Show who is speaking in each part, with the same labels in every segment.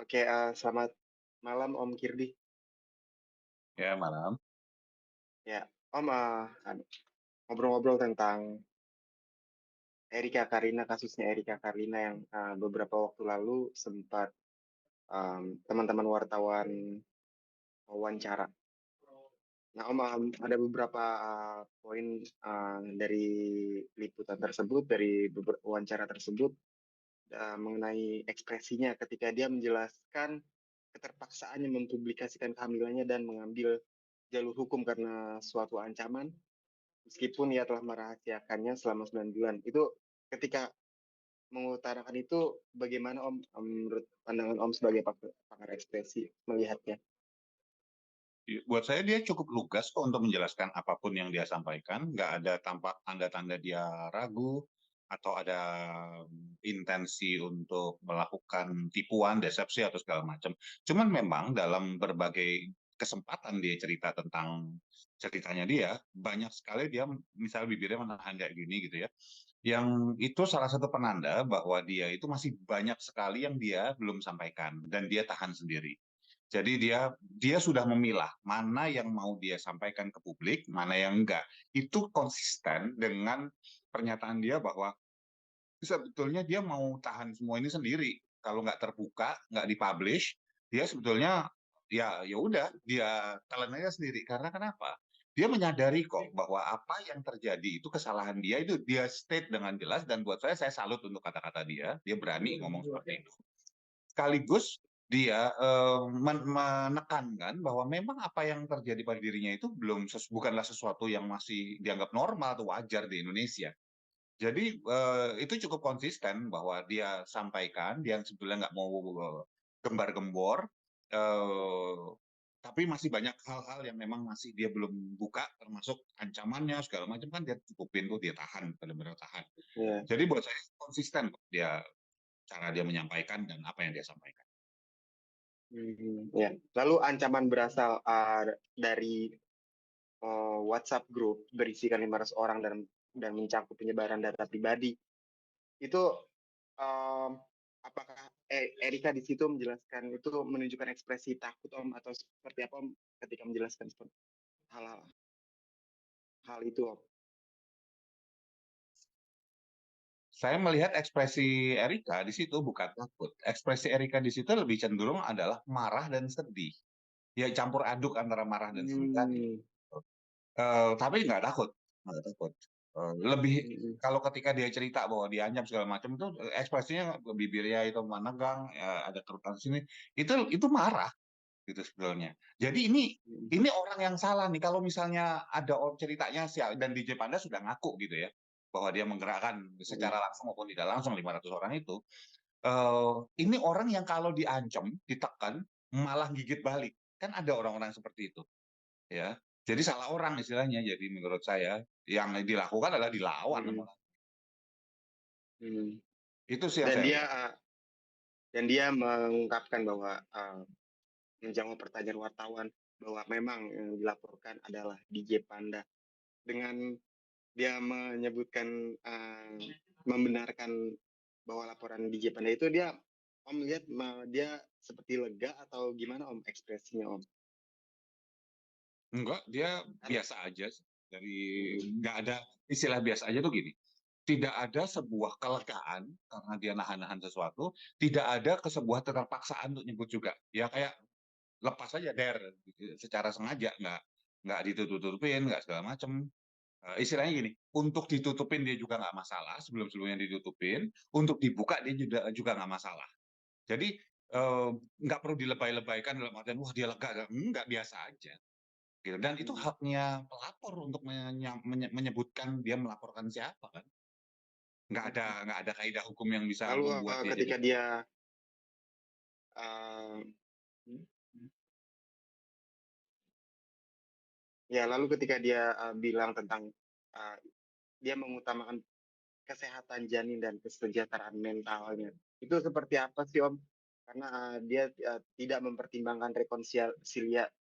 Speaker 1: Oke, selamat malam Om Kirdi.
Speaker 2: Ya, malam.
Speaker 1: Ya, Om, ngobrol-ngobrol tentang Erika Karina, kasusnya Erika Karina yang beberapa waktu lalu sempat teman-teman wartawan wawancara. Nah, Om, ada beberapa poin dari liputan tersebut, dari beberapa wawancara tersebut mengenai ekspresinya ketika dia menjelaskan keterpaksaannya mempublikasikan kehamilannya dan mengambil jalur hukum karena suatu ancaman. Meskipun ia telah merahasiakannya selama 9 bulan. Itu ketika mengutarakan itu bagaimana Om, menurut pandangan Om sebagai pakar ekspresi melihatnya?
Speaker 2: Buat saya dia cukup lugas kok untuk menjelaskan apapun yang dia sampaikan, nggak ada tampak tanda-tanda dia ragu atau ada intensi untuk melakukan tipuan, desepsi atau segala macam. Cuman memang dalam berbagai kesempatan dia cerita tentang ceritanya dia, banyak sekali dia misalnya bibirnya menahan kayak gini gitu ya. Yang itu salah satu penanda bahwa dia itu masih banyak sekali yang dia belum sampaikan dan dia tahan sendiri. Jadi dia sudah memilah mana yang mau dia sampaikan ke publik, mana yang enggak. Itu konsisten dengan pernyataan dia bahwa sebetulnya dia mau tahan semua ini sendiri. Kalau nggak terbuka, nggak dipublish, dia sebetulnya ya udah dia telan aja sendiri. Karena kenapa? Dia menyadari kok bahwa apa yang terjadi itu kesalahan dia, itu dia state dengan jelas, dan buat saya salut untuk kata-kata dia berani ngomong seperti itu. Sekaligus dia menekankan bahwa memang apa yang terjadi pada dirinya itu bukanlah sesuatu yang masih dianggap normal atau wajar di Indonesia. Jadi itu cukup konsisten bahwa dia sampaikan, dia sebetulnya nggak mau gembar-gembor, eh, tapi masih banyak hal-hal yang memang masih dia belum buka, termasuk ancamannya segala macam kan dia cukupin tuh, dia tahan, benar-benar tahan.
Speaker 1: Ya.
Speaker 2: Jadi buat saya konsisten kok dia, cara dia menyampaikan dan apa yang dia sampaikan.
Speaker 1: Ya. Lalu ancaman berasal dari WhatsApp grup berisikan 500 orang dan mencakup penyebaran data pribadi. Itu apakah Erika di situ menjelaskan itu menunjukkan ekspresi takut Om atau seperti apa Om ketika menjelaskan seperti hal-hal hal itu Om?
Speaker 2: Saya melihat ekspresi Erika di situ bukan takut. Ekspresi Erika di situ lebih cenderung adalah marah dan sedih. Ya campur aduk antara marah dan sedih tadi.
Speaker 1: Hmm.
Speaker 2: Tapi nggak takut, nggak takut. Lebih
Speaker 1: Hmm.
Speaker 2: kalau ketika dia cerita bahwa diancam segala macam itu ekspresinya bibirnya itu menegang, ya, ada kerutan sini, itu marah gitu sebetulnya. Jadi ini orang yang salah nih kalau misalnya ada ceritanya dan DJ Panda sudah ngaku gitu ya bahwa dia menggerakkan
Speaker 1: Hmm.
Speaker 2: secara langsung maupun tidak langsung 500 orang itu. Ini orang yang kalau diancam, ditekan malah gigit balik. Kan ada orang-orang seperti itu, ya. Jadi salah orang istilahnya. Jadi menurut saya yang dilakukan adalah dilawan.
Speaker 1: Hmm. Hmm.
Speaker 2: Itu sih yang
Speaker 1: Dan
Speaker 2: saya
Speaker 1: dia
Speaker 2: lihat.
Speaker 1: mengungkapkan bahwa menjawab pertanyaan wartawan bahwa memang yang dilaporkan adalah DJ Panda dengan dia menyebutkan membenarkan bahwa laporan DJ Panda itu dia Om lihat dia seperti lega atau gimana Om ekspresinya Om?
Speaker 2: Enggak, dia
Speaker 1: Karena
Speaker 2: biasa aja. Dari
Speaker 1: mm,
Speaker 2: nggak ada istilah biasa aja tuh gini. Tidak ada sebuah kelegaan karena dia nahan-nahan sesuatu, tidak ada sebuah keterpaksaan untuk nyebut juga. Ya kayak lepas aja gitu, secara sengaja, nggak ditutup-tutupin, nggak segala macem. Istilahnya gini, untuk ditutupin dia juga nggak masalah, sebelum-sebelumnya ditutupin, untuk dibuka dia juga nggak masalah. Jadi nggak perlu dilebay-lebaykan dalam artian wah dia lega, nggak, biasa aja. Gitu. Dan itu
Speaker 1: mm,
Speaker 2: haknya pelapor untuk menyebutkan dia melaporkan siapa kan. Nggak ada kaidah hukum yang bisa
Speaker 1: lalu
Speaker 2: membuat dia jadi
Speaker 1: ketika dia uh, ya lalu ketika dia bilang tentang uh, dia mengutamakan kesehatan janin dan kesejahteraan mentalnya. Itu seperti apa sih Om? Karena dia tidak mempertimbangkan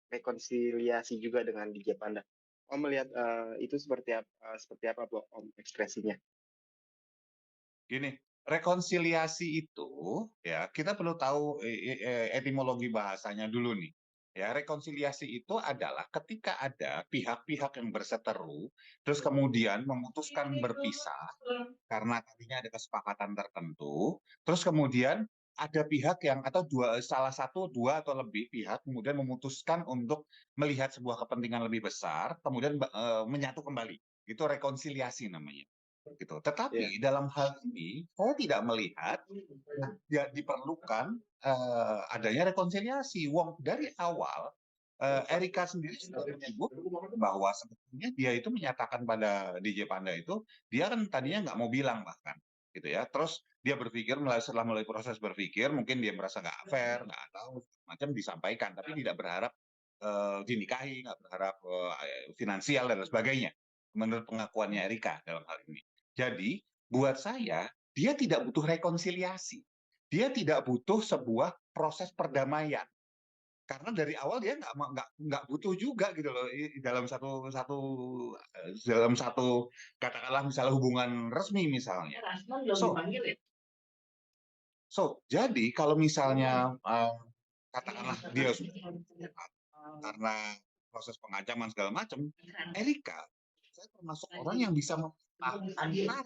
Speaker 1: rekonsiliasi juga dengan DJ Panda. Om melihat itu seperti apa Om ekspresinya?
Speaker 2: gini. rekonsiliasi itu, ya kita perlu tahu etimologi bahasanya dulu nih. Ya, rekonsiliasi itu adalah ketika ada pihak-pihak yang berseteru, terus kemudian memutuskan berpisah karena tadinya ada kesepakatan tertentu, terus kemudian ada pihak yang atau salah satu, dua atau lebih pihak kemudian memutuskan untuk melihat sebuah kepentingan lebih besar, kemudian menyatu kembali. Itu rekonsiliasi namanya. Gitu.
Speaker 1: Iya,
Speaker 2: Tetapi dalam hal ini saya tidak melihat ya diperlukan adanya rekonsiliasi. Wong dari awal Erika sendiri sudah menyebut bahwa sebetulnya dia itu menyatakan pada DJ Panda itu dia kan tadinya nggak mau bilang bahkan gitu ya. Terus dia berpikir setelah melalui proses berpikir mungkin dia merasa nggak fair, nggak tahu macam disampaikan, tapi tidak berharap dinikahi, nggak berharap finansial dan sebagainya. Menurut pengakuannya Erika dalam hal ini. Jadi buat saya dia tidak butuh rekonsiliasi. Dia tidak butuh sebuah proses perdamaian karena dari awal dia nggak butuh juga gitu loh dalam satu satu dalam satu katakanlah misalnya hubungan resmi misalnya. So jadi kalau misalnya katakanlah dia sudah karena proses pengancaman segala macam, Erika saya termasuk orang yang bisa memilah antara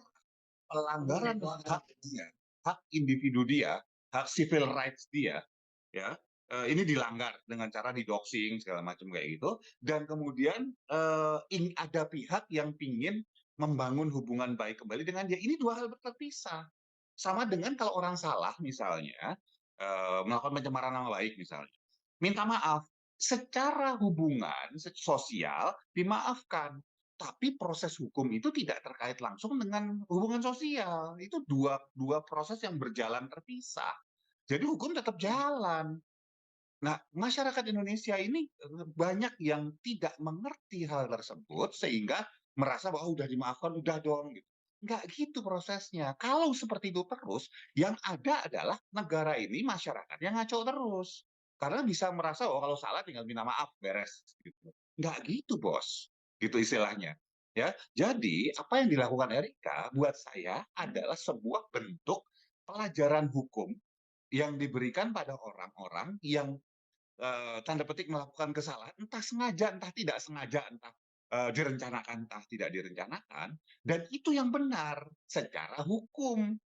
Speaker 2: pelanggaran hak dia, hak individu dia, hak civil rights dia, ya ini dilanggar dengan cara didoxing segala macam kayak gitu, dan kemudian ada pihak yang pingin membangun hubungan baik kembali dengan dia. Ini dua hal terpisah. Sama dengan kalau orang salah misalnya melakukan pencemaran nama baik misalnya, minta maaf secara hubungan sosial dimaafkan. Tapi proses hukum itu tidak terkait langsung dengan hubungan sosial. Itu dua proses yang berjalan terpisah. Jadi hukum tetap jalan. Nah, masyarakat Indonesia ini banyak yang tidak mengerti hal tersebut sehingga merasa bahwa udah dimaafkan, udah dong. Gitu. Nggak gitu prosesnya. Kalau seperti itu terus, yang ada adalah negara ini masyarakat yang ngaco terus. Karena bisa merasa, oh kalau salah tinggal minta maaf, beres. Gitu. Nggak gitu, bos. Gitu istilahnya. Ya, jadi apa yang dilakukan Erika buat saya adalah sebuah bentuk pelajaran hukum yang diberikan pada orang-orang yang tanda petik melakukan kesalahan, entah sengaja, entah tidak sengaja, entah direncanakan, entah tidak direncanakan, dan itu yang benar secara hukum.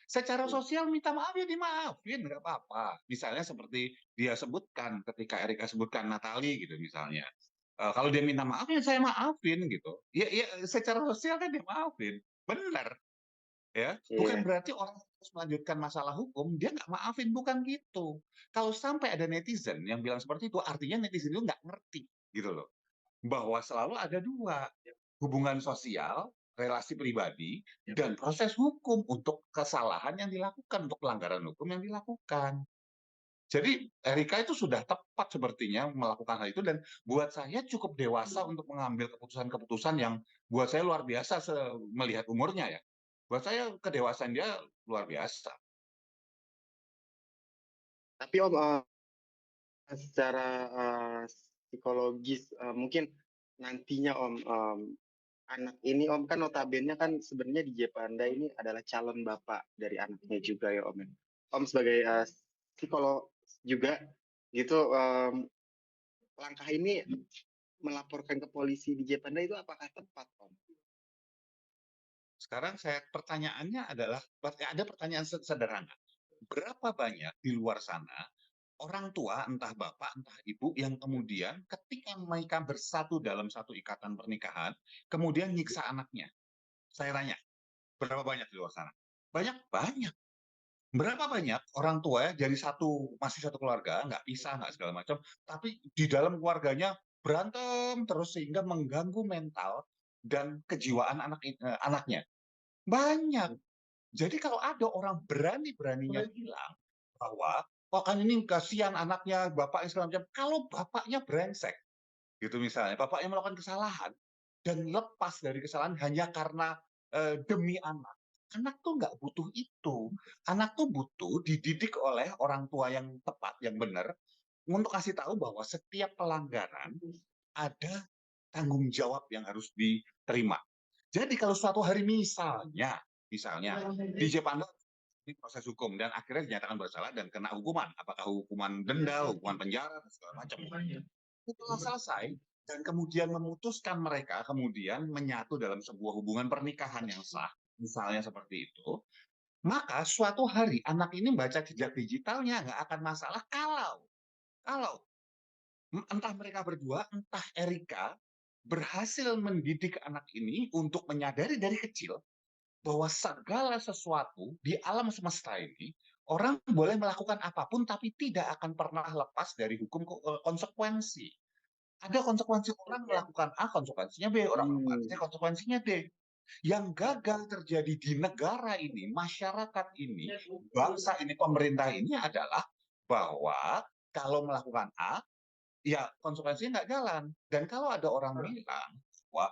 Speaker 2: Secara
Speaker 1: iya,
Speaker 2: sosial minta maaf ya dimaafin, nggak apa-apa. Misalnya seperti dia sebutkan ketika Erika sebutkan Natali gitu misalnya. Kalau dia minta maaf ya saya maafin gitu. Ya, ya secara sosial kan dia maafin. Benar. Ya, bukan
Speaker 1: iya.
Speaker 2: berarti orang harus melanjutkan masalah hukum, dia nggak maafin, bukan gitu. Kalau sampai ada netizen yang bilang seperti itu, artinya netizen itu nggak ngerti, gitu loh. Bahwa selalu ada dua, hubungan sosial, relasi pribadi, dan proses hukum untuk kesalahan yang dilakukan, untuk pelanggaran hukum yang dilakukan. Jadi Erika itu sudah tepat sepertinya melakukan hal itu dan buat saya cukup dewasa untuk mengambil keputusan-keputusan yang buat saya luar biasa melihat umurnya ya. Buat saya kedewasaan dia luar biasa.
Speaker 1: Tapi Om, secara psikologis mungkin nantinya Om, anak ini Om kan notabene kan sebenarnya di Jepanda ini adalah calon bapak dari anaknya juga ya Om. Ya. Om sebagai psikolog juga gitu, langkah ini melaporkan ke polisi di Jepanda itu apakah tepat Om?
Speaker 2: Sekarang pertanyaannya adalah ada pertanyaan sederhana. Berapa banyak di luar sana orang tua, entah bapak, entah ibu, yang kemudian ketika mereka bersatu dalam satu ikatan pernikahan, kemudian nyiksa anaknya? Saya tanya, berapa banyak di luar sana? Banyak-banyak. Berapa banyak orang tua ya jadi masih satu keluarga, nggak pisah, nggak segala macam, tapi di dalam keluarganya berantem terus sehingga mengganggu mental dan kejiwaan anaknya. Banyak. Jadi kalau ada orang berani-beraninya bilang bahwa oh kan ini kasihan anaknya, bapaknya segala macam. Kalau bapaknya brengsek, gitu misalnya, bapaknya melakukan kesalahan dan lepas dari kesalahan hanya karena demi anak. Anak tuh nggak butuh itu. Anak tuh butuh dididik oleh orang tua yang tepat, yang benar, untuk kasih tahu bahwa setiap pelanggaran ada tanggung jawab yang harus diterima. Jadi kalau suatu hari misalnya DJ Panda ini proses hukum dan akhirnya dinyatakan bersalah dan kena hukuman, apakah hukuman denda, hukuman penjara dan segala macam. Setelah selesai dan kemudian memutuskan mereka kemudian menyatu dalam sebuah hubungan pernikahan yang sah, misalnya seperti itu, maka suatu hari anak ini baca jejak digitalnya nggak akan masalah kalau entah mereka berdua, entah Erika berhasil mendidik anak ini untuk menyadari dari kecil bahwa segala sesuatu di alam semesta ini orang boleh melakukan apapun tapi tidak akan pernah lepas dari hukum konsekuensi. Ada konsekuensi orang melakukan A, konsekuensinya B, orang melakukan C,
Speaker 1: Hmm.
Speaker 2: konsekuensinya D. Yang gagal terjadi di negara ini, masyarakat ini, bangsa ini, pemerintah ini adalah bahwa kalau melakukan A, ya konsekuensinya nggak jalan. Dan kalau ada orang bilang, wah,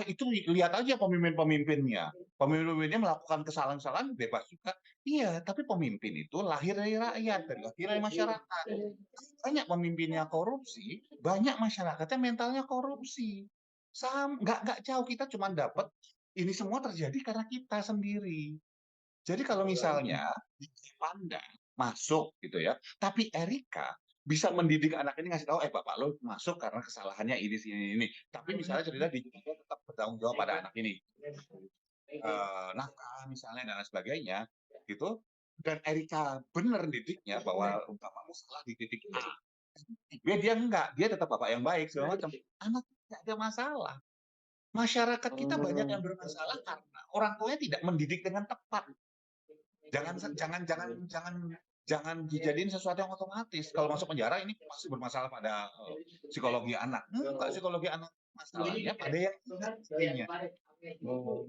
Speaker 2: itu lihat aja pemimpin-pemimpinnya. Pemimpin-pemimpinnya melakukan kesalahan-kesalahan bebas juga. Iya, tapi pemimpin itu lahir dari rakyat, lahir dari masyarakat. Banyak pemimpinnya korupsi, banyak masyarakatnya mentalnya korupsi. Nggak jauh, kita cuma dapat ini semua terjadi karena kita sendiri. Jadi kalau misalnya Panda masuk gitu ya, tapi Erika bisa mendidik anak ini ngasih tahu, bapak lo masuk karena kesalahannya ini. Tapi misalnya cerita di tetap bertanggung jawab pada anak ini, nakal misalnya dan lain sebagainya, gitu. Dan Erika benar didiknya bahwa bapakmu salah di titik A. Dia enggak, dia tetap bapak yang baik segala macam. Anak tidak ada masalah. Masyarakat kita banyak yang
Speaker 1: Oh.
Speaker 2: bermasalah karena orang tuanya tidak mendidik dengan tepat. Jangan jangan jangan jangan jangan dijadiin sesuatu yang otomatis. Kalau masuk penjara ini pasti bermasalah pada psikologi anak. Enggak, psikologi anak masalahnya pada yang tidak aslinya.
Speaker 1: Oh.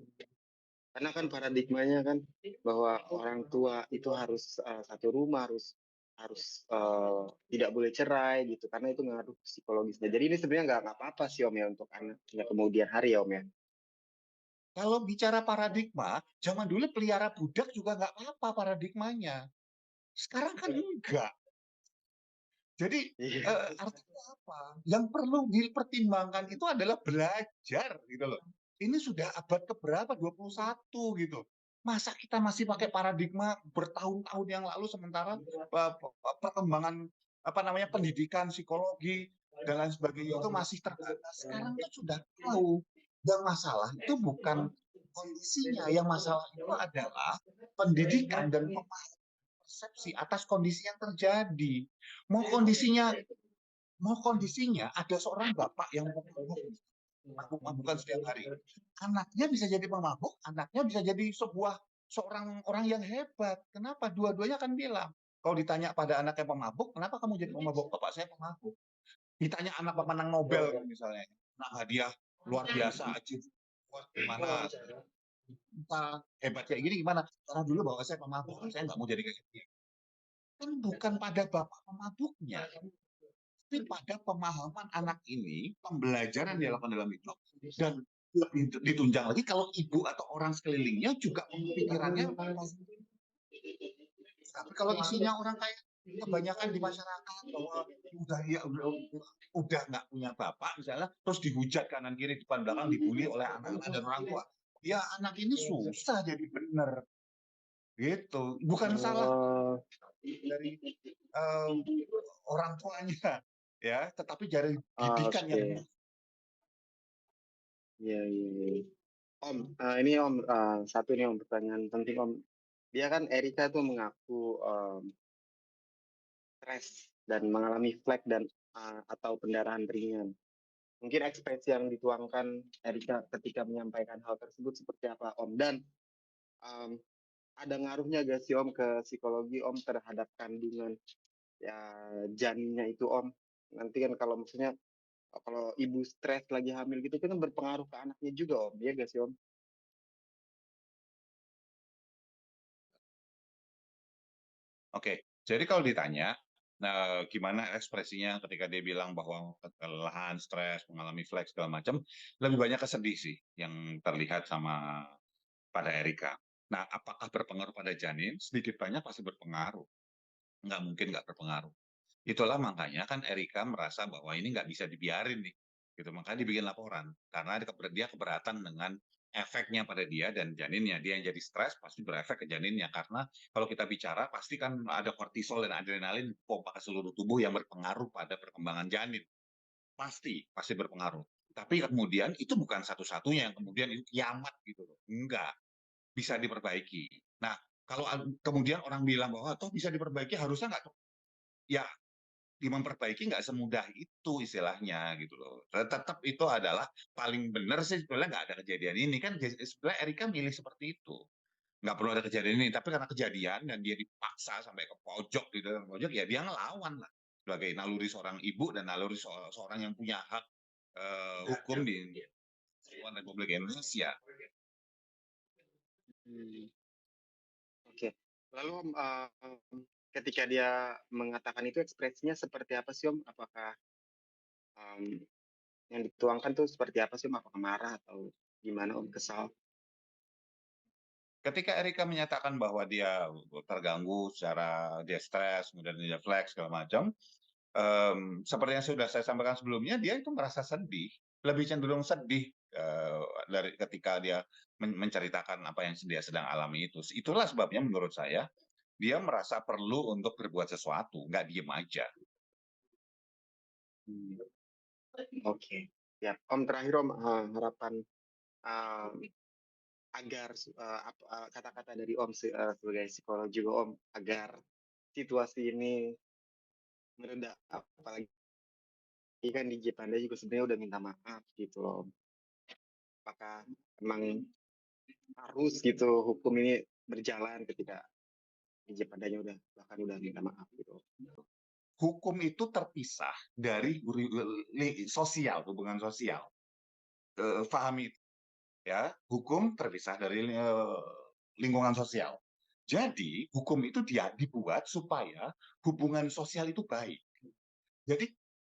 Speaker 1: Karena kan paradigmanya kan bahwa orang tua itu harus satu rumah, harus harus tidak boleh cerai gitu karena itu ngaruh psikologisnya. Jadi ini sebenarnya nggak apa-apa sih Om ya untuk anaknya kemudian hari ya Om ya.
Speaker 2: Kalau bicara paradigma, zaman dulu pelihara budak juga nggak apa-apa paradigmanya. Sekarang kan enggak. Jadi
Speaker 1: Iya.
Speaker 2: artinya apa? Yang perlu dipertimbangkan itu adalah belajar gitu loh. Ini sudah abad keberapa? 21 gitu. Masa kita masih pakai paradigma bertahun-tahun yang lalu sementara perkembangan apa namanya pendidikan psikologi dan lain sebagainya itu masih terbatas. Sekarang itu sudah tahu. Yang masalah itu bukan kondisinya, yang masalah itu adalah pendidikan dan persepsi atas kondisi yang terjadi. Mau kondisinya mau kondisinya ada seorang bapak yang mabuk-mabukan setiap hari. Anaknya bisa jadi pemabuk, anaknya bisa jadi seorang orang yang hebat. Kenapa? Dua-duanya akan bilang. Kalau ditanya pada anak yang pemabuk, kenapa kamu jadi pemabuk? Bapak saya pemabuk. Ditanya anak pemenang Nobel misalnya, nah hadiah luar biasa aja. Wah, gimana? Kita hebat kayak gini gimana? Karena dulu bapak saya pemabuk, saya nggak mau jadi kayak gini. Kan bukan pada bapak pemabuknya, tapi pada pemahaman anak ini, pembelajaran yang dilakukan dalam hidup, dan lebih ditunjang lagi kalau ibu atau orang sekelilingnya juga pemikirannya positif. Tapi kalau isinya orang kayak kebanyakan di masyarakat bahwa udah nggak punya bapak misalnya, terus dihujat kanan kiri depan belakang, dibully oleh anak-anak dan orang tua, ya anak ini susah jadi bener gitu. Bukan salah
Speaker 1: Oh,
Speaker 2: dari um, orang tuanya ya, tetapi dari didikan yang
Speaker 1: oke. Iya, iya, iya. Om, ini Om, satu nih Om pertanyaan penting Om. Dia kan Erika tuh mengaku stres dan mengalami flek dan atau pendarahan ringan. Mungkin ekspresi yang dituangkan Erika ketika menyampaikan hal tersebut seperti apa Om? Dan um, ada ngaruhnya gak sih Om ke psikologi Om terhadap kandungan ya janinnya itu Om? Nanti kan kalau maksudnya kalau ibu stres lagi hamil gitu kan berpengaruh ke anaknya juga Om, ya gak sih Om?
Speaker 2: Oke, jadi kalau ditanya, nah, gimana ekspresinya ketika dia bilang bahwa kelelahan, stres, mengalami flek segala macam, lebih banyak kesedih sih yang terlihat sama pada Erika. Nah, apakah berpengaruh pada janin? Sedikit banyak pasti berpengaruh. Nggak mungkin nggak berpengaruh. Itulah makanya kan Erika merasa bahwa ini nggak bisa dibiarin nih. Gitu, makanya dibikin laporan. Karena dia keberatan dengan efeknya pada dia dan janinnya. Dia yang jadi stres pasti berefek ke janinnya, karena kalau kita bicara pasti kan ada kortisol dan adrenalin pompa ke seluruh tubuh yang berpengaruh pada perkembangan janin. Pasti berpengaruh. Tapi kemudian itu bukan satu-satunya yang kemudian itu kiamat gitu loh. Enggak, bisa diperbaiki. Nah, kalau kemudian orang bilang bahwa toh bisa diperbaiki, harusnya nggak, ya memperbaiki nggak semudah itu istilahnya gitu loh. Tetap itu adalah paling benar sih sebenarnya, nggak ada kejadian ini kan. Sebenarnya Erika milih seperti itu, nggak perlu ada kejadian ini, tapi karena kejadian dan dia dipaksa sampai ke pojok di dalam pojok, ya dia ngelawan lah sebagai naluri seorang ibu dan naluri seorang yang punya hak hukum di Republik Indonesia.
Speaker 1: Oke. Lalu Om, ketika dia mengatakan itu ekspresinya seperti apa sih Om? Apakah yang dituangkan tuh seperti apa sih Om? Apakah marah atau gimana Om? Kesal?
Speaker 2: Ketika Erika menyatakan bahwa dia terganggu secara, dia stres, kemudian dia flex segala macam, seperti yang sudah saya sampaikan sebelumnya, dia itu merasa sedih, lebih cenderung sedih dari ketika dia menceritakan apa yang dia sedang alami itu. Itulah sebabnya menurut saya dia merasa perlu untuk berbuat sesuatu, nggak diem aja.
Speaker 1: Oke. Ya, Om terakhir Om, harapan agar kata-kata dari Om sebagai psikolog juga Om, agar situasi ini mereda, apalagi kan di Jepanda juga sebenarnya udah minta maaf gitu loh Om. Apakah emang harus gitu hukum ini berjalan ketika di Jepandanya udah bahkan udah minta maaf gitu.
Speaker 2: Hukum itu terpisah dari sosial, hubungan sosial. Pahami itu, ya. Hukum terpisah dari lingkungan sosial. Jadi hukum itu dia dibuat supaya hubungan sosial itu baik. Jadi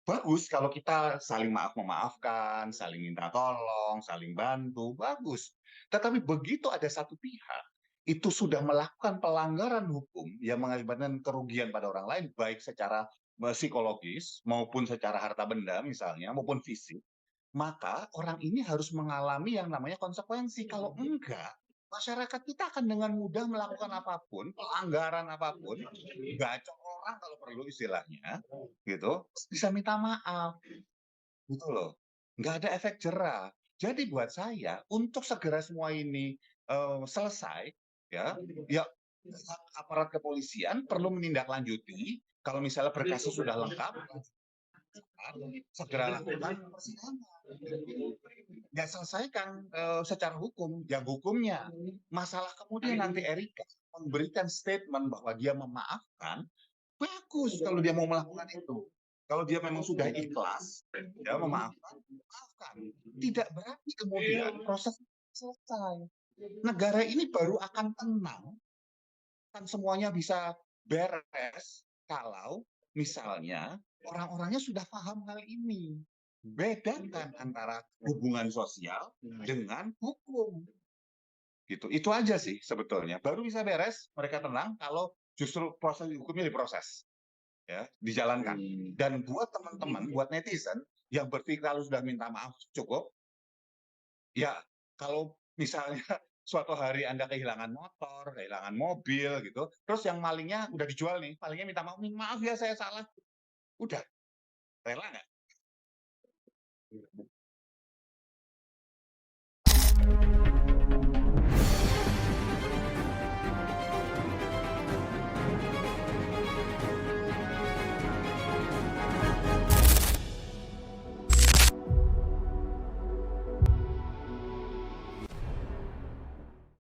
Speaker 2: bagus kalau kita saling maaf memaafkan, saling minta tolong, saling bantu, bagus. Tetapi begitu ada satu pihak itu sudah melakukan pelanggaran hukum yang mengakibatkan kerugian pada orang lain, baik secara psikologis maupun secara harta benda misalnya, maupun fisik, maka orang ini harus mengalami yang namanya konsekuensi. Kalau enggak, masyarakat kita akan dengan mudah melakukan apapun, pelanggaran apapun, gacor orang kalau perlu istilahnya, gitu, bisa minta maaf, gitu loh. Nggak ada efek jerah. Jadi buat saya, untuk segera semua ini selesai, ya, ya aparat kepolisian perlu menindaklanjuti. Kalau misalnya berkasnya sudah lengkap, segera lakukan persidangan. Ya selesaikan secara hukum, yang hukumnya. Masalah kemudian nanti Erika memberikan statement bahwa dia memaafkan, bagus kalau dia mau melakukan itu. Kalau dia memang sudah ikhlas, ya memaafkan, maafkan. Tidak berarti kemudian proses selesai. Negara ini baru akan tenang, kan semuanya bisa beres kalau misalnya orang-orangnya sudah paham hal ini. Bedakan antara hubungan sosial dengan hukum. Gitu. Itu aja sih sebetulnya. Baru bisa beres, mereka tenang kalau justru proses hukumnya diproses, ya, dijalankan. Dan buat teman-teman, buat netizen yang berpikir kalau sudah minta maaf cukup, ya kalau misalnya suatu hari Anda kehilangan motor, kehilangan mobil gitu, terus yang malingnya udah dijual nih, malingnya minta maaf, maaf ya saya salah. Udah, rela nggak?